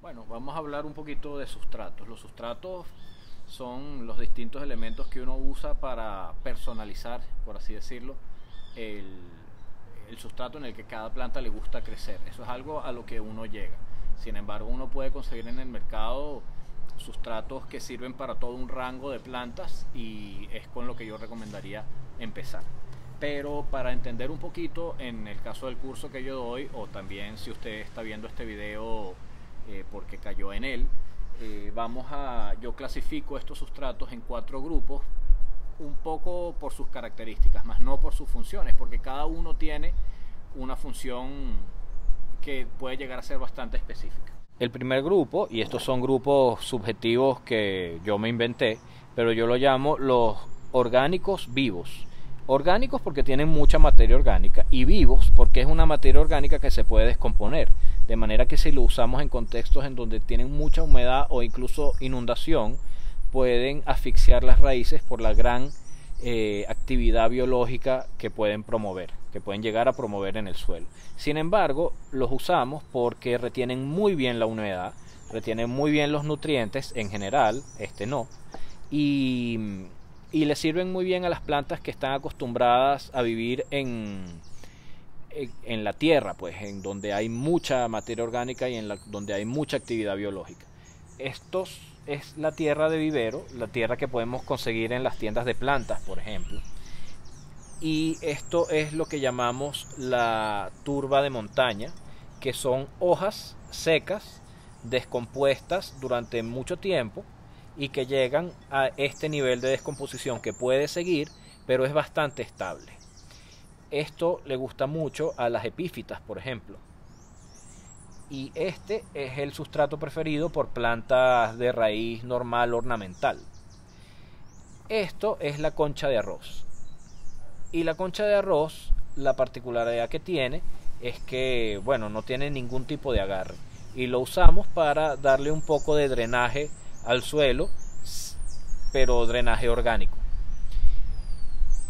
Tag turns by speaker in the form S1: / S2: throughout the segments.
S1: Bueno, vamos a hablar un poquito de sustratos. Los sustratos son los distintos elementos que uno usa para personalizar, por así decirlo, el, el sustrato en el que cada planta le gusta crecer. Eso es algo a lo que uno llega. Sin embargo, uno puede conseguir en el mercado sustratos que sirven para todo un rango de plantas y es con lo que yo recomendaría empezar. Pero para entender un poquito, en el caso del curso que yo doy, o también si usted está viendo este video porque cayó en él, yo clasifico estos sustratos en cuatro grupos, un poco por sus características, más no por sus funciones, porque cada uno tiene una función que puede llegar a ser bastante específica. El primer grupo, y estos son grupos subjetivos que yo me inventé, pero yo lo llamo los orgánicos vivos. Orgánicos porque tienen mucha materia orgánica y vivos porque es una materia orgánica que se puede descomponer, de manera que si lo usamos en contextos en donde tienen mucha humedad o incluso inundación, pueden asfixiar las raíces por la gran actividad biológica que pueden promover, que pueden llegar a promover en el suelo. Sin embargo, los usamos porque retienen muy bien la humedad, retienen muy bien los nutrientes en general, no, y le sirven muy bien a las plantas que están acostumbradas a vivir en la tierra, pues en donde hay mucha materia orgánica y donde hay mucha actividad biológica. Estos es la tierra de vivero, la tierra que podemos conseguir en las tiendas de plantas, por ejemplo. Y esto es lo que llamamos la turba de montaña, que son hojas secas, descompuestas durante mucho tiempo y que llegan a este nivel de descomposición que puede seguir, pero es bastante estable. Esto le gusta mucho a las epífitas, por ejemplo. Y este es el sustrato preferido por plantas de raíz normal ornamental. Esto es la concha de arroz. Y la concha de arroz, la particularidad que tiene es que, bueno, no tiene ningún tipo de agarre. Y lo usamos para darle un poco de drenaje al suelo, pero drenaje orgánico.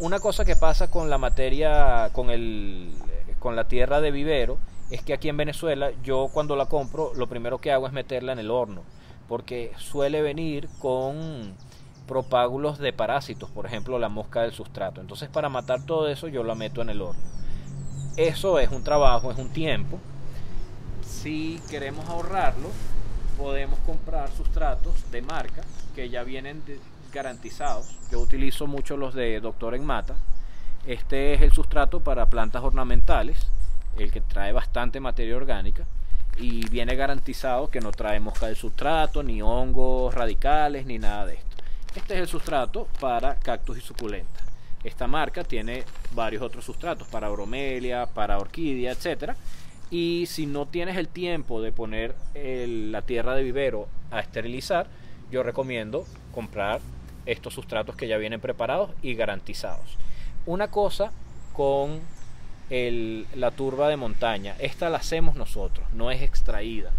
S1: Una cosa que pasa con la materia, con la tierra de vivero, es que aquí en Venezuela yo cuando la compro lo primero que hago es meterla en el horno, porque suele venir con propágulos de parásitos, por ejemplo la mosca del sustrato. Entonces para matar todo eso yo la meto en el horno. Eso es un trabajo, es un tiempo. Si queremos ahorrarlo, podemos comprar sustratos de marca que ya vienen garantizados. Yo utilizo mucho los de Doctor en Mata. Este es el sustrato para plantas ornamentales, el que trae bastante materia orgánica y viene garantizado que no trae mosca del sustrato, ni hongos radicales, ni nada de esto. Este es el sustrato para cactus y suculentas. Esta marca tiene varios otros sustratos para bromelia, para orquídea, etcétera. Y si no tienes el tiempo de poner la tierra de vivero a esterilizar, yo recomiendo comprar estos sustratos que ya vienen preparados y garantizados. Una cosa con la turba de montaña, esta la hacemos nosotros, no es extraída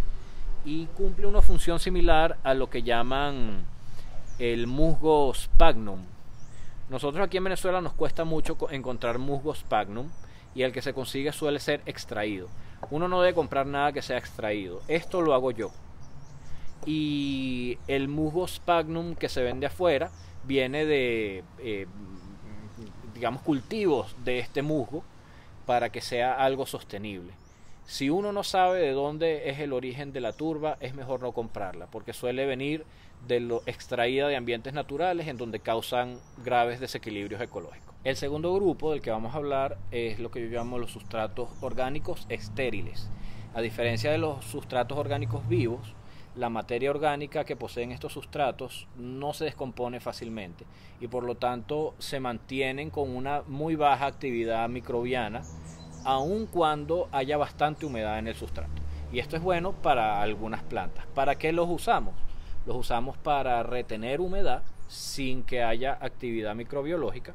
S1: y cumple una función similar a lo que llaman el musgo sphagnum. Nosotros aquí en Venezuela nos cuesta mucho encontrar musgo sphagnum y el que se consigue suele ser extraído. Uno no debe comprar nada que sea extraído, esto lo hago yo. Y el musgo sphagnum que se vende afuera viene de digamos cultivos de este musgo para que sea algo sostenible. Si uno no sabe de dónde es el origen de la turba, es mejor no comprarla, porque suele venir de lo extraída de ambientes naturales en donde causan graves desequilibrios ecológicos. El segundo grupo del que vamos a hablar es lo que yo llamo los sustratos orgánicos estériles. A diferencia de los sustratos orgánicos vivos, la materia orgánica que poseen estos sustratos no se descompone fácilmente y por lo tanto se mantienen con una muy baja actividad microbiana aun cuando haya bastante humedad en el sustrato. Y esto es bueno para algunas plantas. ¿Para qué los usamos? Los usamos para retener humedad sin que haya actividad microbiológica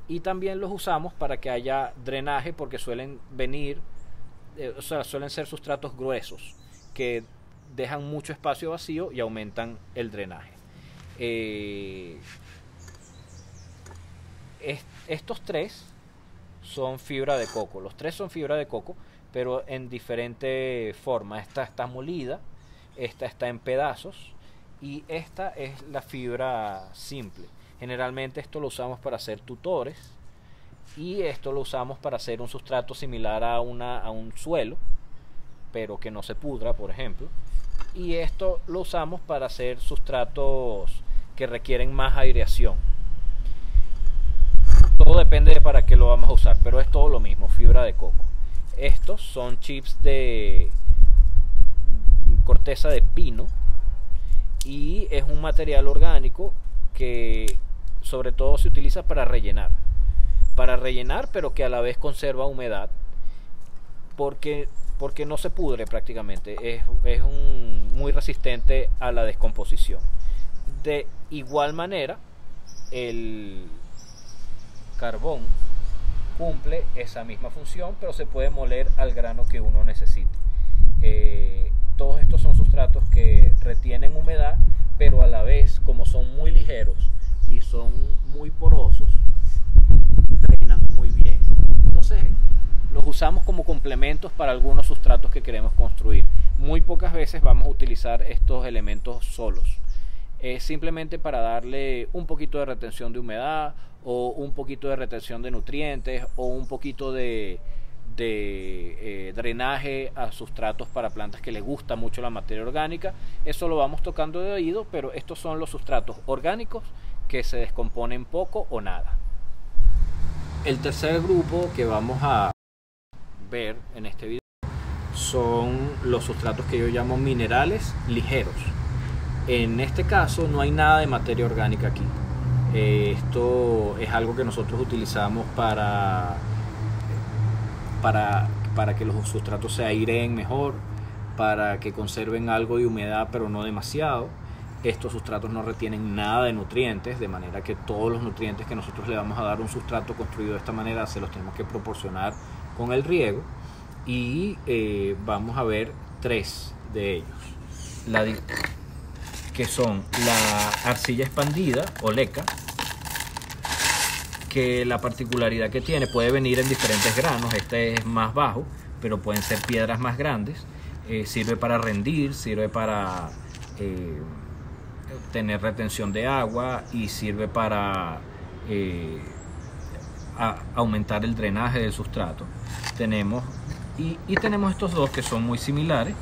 S1: y también los usamos para que haya drenaje porque suelen suelen ser sustratos gruesos que dejan mucho espacio vacío y aumentan el drenaje. Estos tres son fibra de coco. Los tres son fibra de coco, pero en diferente forma. Esta está molida, esta está en pedazos y esta es la fibra simple. Generalmente esto lo usamos para hacer tutores y esto lo usamos para hacer un sustrato similar a un suelo, pero que no se pudra, por ejemplo. Y esto lo usamos para hacer sustratos que requieren más aireación. Todo depende de para qué lo vamos a usar, pero es todo lo mismo, fibra de coco. Estos son chips de corteza de pino y es un material orgánico que sobre todo se utiliza para rellenar, pero que a la vez conserva humedad porque no se pudre prácticamente, es muy resistente a la descomposición. De igual manera, el carbón cumple esa misma función, pero se puede moler al grano que uno necesite. Todos estos son sustratos que retienen humedad, pero a la vez, como son muy ligeros y son muy porosos, drenan muy bien. Entonces los usamos como complementos para algunos sustratos que queremos construir. Muy pocas veces vamos a utilizar estos elementos solos. Es simplemente para darle un poquito de retención de humedad o un poquito de retención de nutrientes o un poquito de drenaje a sustratos para plantas que les gusta mucho la materia orgánica. Eso lo vamos tocando de oído, pero estos son los sustratos orgánicos que se descomponen poco o nada. El tercer grupo que vamos a ver en este video son los sustratos que yo llamo minerales ligeros. En este caso no hay nada de materia orgánica aquí. Esto es algo que nosotros utilizamos para que los sustratos se aireen mejor, para que conserven algo de humedad pero no demasiado. Estos sustratos no retienen nada de nutrientes, de manera que todos los nutrientes que nosotros le vamos a dar a un sustrato construido de esta manera se los tenemos que proporcionar con el riego. Y vamos a ver tres de ellos, que son la arcilla expandida o leca, que la particularidad que tiene puede venir en diferentes granos. Este es más bajo, pero pueden ser piedras más grandes. Sirve para rendir, sirve para tener retención de agua y sirve para aumentar el drenaje del sustrato. Tenemos estos dos que son muy similares,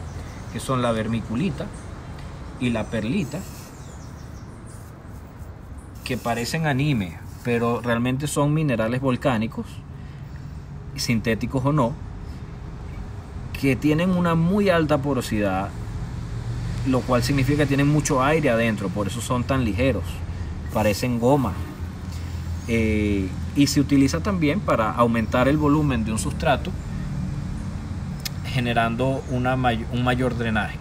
S1: que son la vermiculita y la perlita, que parecen anime, pero realmente son minerales volcánicos, sintéticos o no, que tienen una muy alta porosidad, lo cual significa que tienen mucho aire adentro, por eso son tan ligeros, parecen goma. Y se utiliza también para aumentar el volumen de un sustrato, generando un mayor drenaje.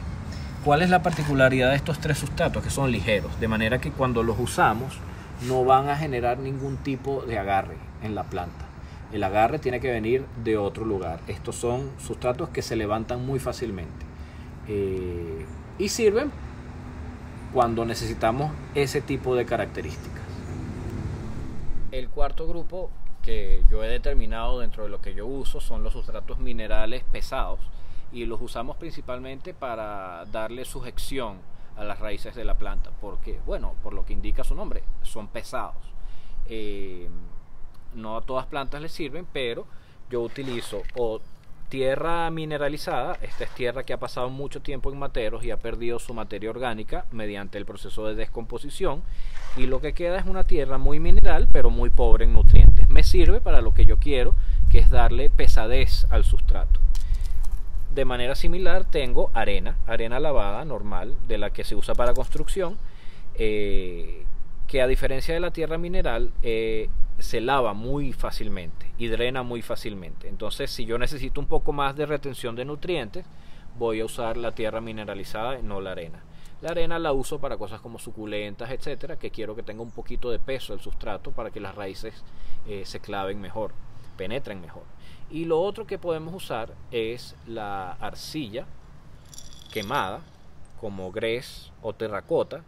S1: ¿Cuál es la particularidad de estos tres sustratos? Que son ligeros, de manera que cuando los usamos no van a generar ningún tipo de agarre en la planta. El agarre tiene que venir de otro lugar. Estos son sustratos que se levantan muy fácilmente y sirven cuando necesitamos ese tipo de características. El cuarto grupo que yo he determinado dentro de lo que yo uso son los sustratos minerales pesados, y los usamos principalmente para darle sujeción a las raíces de la planta, porque, bueno, por lo que indica su nombre, son pesados. No a todas plantas les sirven, pero yo utilizo o tierra mineralizada. Esta es tierra que ha pasado mucho tiempo en materos y ha perdido su materia orgánica mediante el proceso de descomposición, y lo que queda es una tierra muy mineral pero muy pobre en nutrientes. Me sirve para lo que yo quiero, que es darle pesadez al sustrato. De manera similar tengo arena lavada normal, de la que se usa para construcción, que a diferencia de la tierra mineral se lava muy fácilmente y drena muy fácilmente. Entonces, si yo necesito un poco más de retención de nutrientes, voy a usar la tierra mineralizada y no la arena. La arena la uso para cosas como suculentas, etcétera, que quiero que tenga un poquito de peso el sustrato para que las raíces se claven mejor, penetren mejor. Y lo otro que podemos usar es la arcilla quemada, como grés o terracota,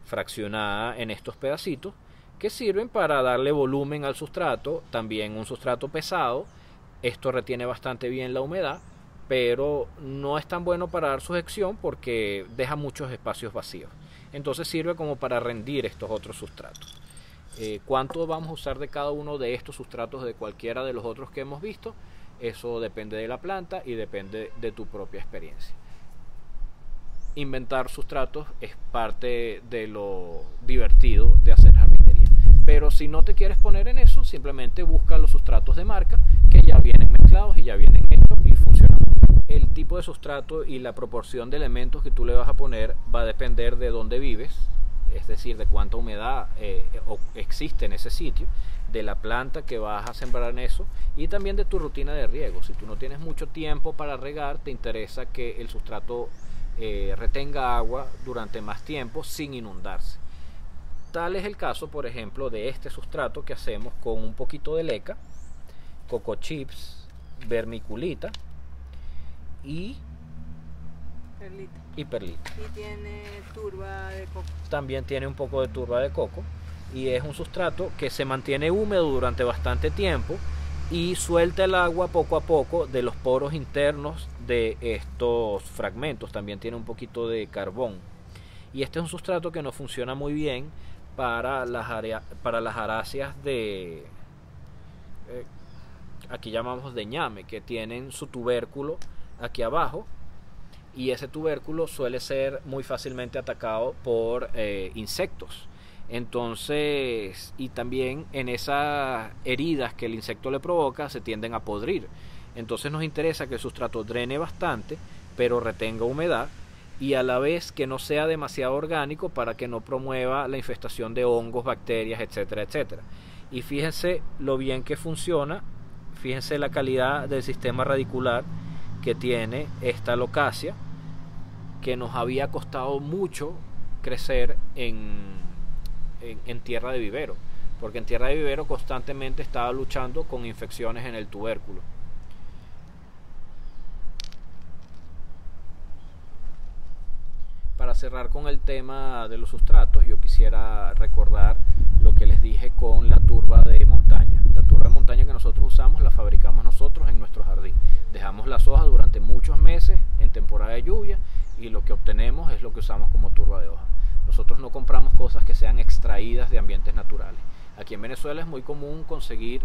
S1: fraccionada en estos pedacitos, que sirven para darle volumen al sustrato. También un sustrato pesado, esto retiene bastante bien la humedad pero no es tan bueno para dar sujeción porque deja muchos espacios vacíos. Entonces sirve como para rendir estos otros sustratos. ¿Cuánto vamos a usar de cada uno de estos sustratos de cualquiera de los otros que hemos visto? Eso depende de la planta y depende de tu propia experiencia. Inventar sustratos es parte de lo divertido de hacer jardinería. Pero si no te quieres poner en eso, simplemente busca los sustratos de marca que ya vienen mezclados y ya vienen hechos y funcionan muy bien. El tipo de sustrato y la proporción de elementos que tú le vas a poner va a depender de dónde vives, es decir, de cuánta humedad existe en ese sitio, de la planta que vas a sembrar en eso y también de tu rutina de riego. Si tú no tienes mucho tiempo para regar, te interesa que el sustrato retenga agua durante más tiempo sin inundarse. Tal es el caso, por ejemplo, de este sustrato que hacemos con un poquito de leca, coco chips, vermiculita y perlita.
S2: Y tiene turba de coco.
S1: También tiene un poco de turba de coco y es un sustrato que se mantiene húmedo durante bastante tiempo y suelta el agua poco a poco de los poros internos de estos fragmentos. También tiene un poquito de carbón. Y este es un sustrato que nos funciona muy bien para las aráceas de aquí llamamos de ñame, que tienen su tubérculo aquí abajo, y ese tubérculo suele ser muy fácilmente atacado por insectos. Entonces, y también en esas heridas que el insecto le provoca se tienden a podrir. Entonces nos interesa que el sustrato drene bastante pero retenga humedad y a la vez que no sea demasiado orgánico para que no promueva la infestación de hongos, bacterias, etcétera, etcétera. Y fíjense lo bien que funciona, fíjense la calidad del sistema radicular que tiene esta locacia, que nos había costado mucho crecer en tierra de vivero, porque en tierra de vivero constantemente estaba luchando con infecciones en el tubérculo. Para cerrar con el tema de los sustratos, yo quisiera recordar lo que les dije con la turba de montaña. La turba de montaña que nosotros usamos la fabricamos nosotros en nuestro jardín. Dejamos las hojas durante muchos meses en temporada de lluvia y lo que obtenemos es lo que usamos como turba de hoja. Nosotros no compramos cosas que sean extraídas de ambientes naturales. Aquí en Venezuela es muy común conseguir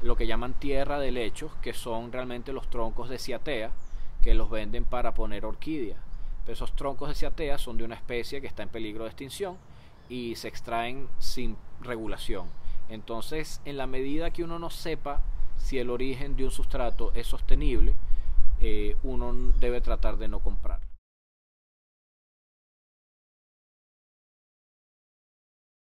S1: lo que llaman tierra de lechos, que son realmente los troncos de ciatea, que los venden para poner orquídeas. Pero esos troncos de ciatea son de una especie que está en peligro de extinción y se extraen sin regulación. Entonces, en la medida que uno no sepa si el origen de un sustrato es sostenible, uno debe tratar de no comprarlo.